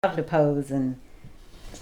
Loved to pose and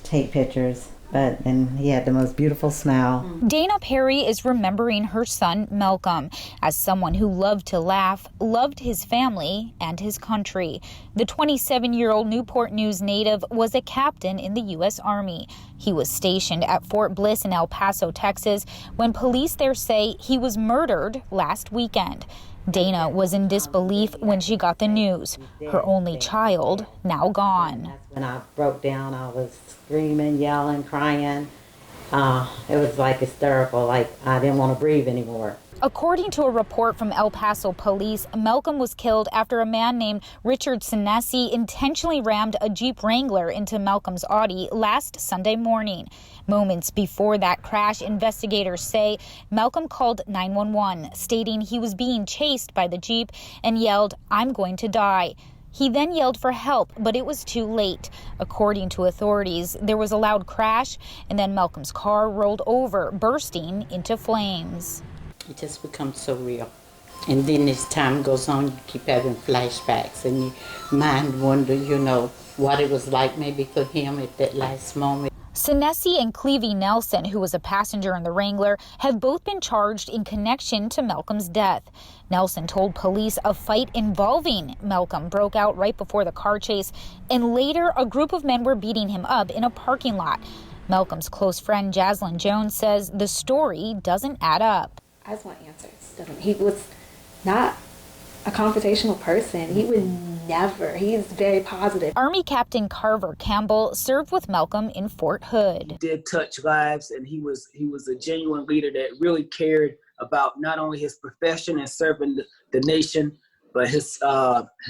take pictures, but then he had the most beautiful smile. Dana Perry is remembering her son Malcolm as someone who loved to laugh, loved his family and his country. The 27-year-old Newport News native was a captain in the U.S. Army. He was stationed at Fort Bliss in El Paso, Texas, when police there say he was murdered last weekend. Dana was in disbelief when she got the news. Her only child now gone. That's when I broke down. I was screaming, yelling, crying. It was like hysterical, like I didn't want to breathe anymore. According to a report from El Paso police, Malcolm was killed after a man named Richard Senesi intentionally rammed a Jeep Wrangler into Malcolm's Audi last Sunday morning. Moments before that crash, investigators say Malcolm called 911, stating he was being chased by the Jeep and yelled, "I'm going to die." He then yelled for help, but it was too late. According to authorities, there was a loud crash, and then Malcolm's car rolled over, bursting into flames. It just becomes so real. And then as time goes on, you keep having flashbacks, and your mind wonder, what it was like maybe for him at that last moment. Senesi and Clevie Nelson, who was a passenger in the Wrangler, have both been charged in connection to Malcolm's death. Nelson told police a fight involving Malcolm broke out right before the car chase, and later a group of men were beating him up in a parking lot. Malcolm's close friend Jaslyn Jones says the story doesn't add up. I just want answers. He was not a confrontational person. He would never. He's very positive. Army Captain Carver Campbell served with Malcolm in Fort Hood. He did touch lives, and he was a genuine leader that really cared about not only his profession and serving the nation, but his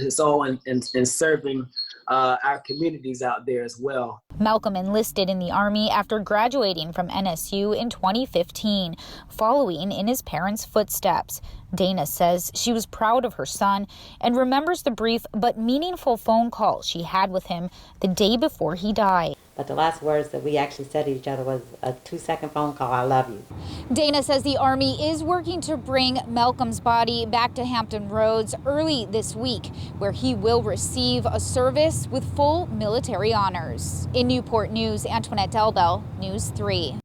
soul in serving our communities out there as well. Malcolm enlisted in the Army after graduating from NSU in 2015, following in his parents' footsteps. Dana says she was proud of her son and remembers the brief but meaningful phone call she had with him the day before he died. But the last words that we actually said to each other was a 2-second phone call, "I love you." Dana says the Army is working to bring Malcolm's body back to Hampton Roads early this week, where he will receive a service with full military honors. In Newport News, Antoinette Delbell, News 3.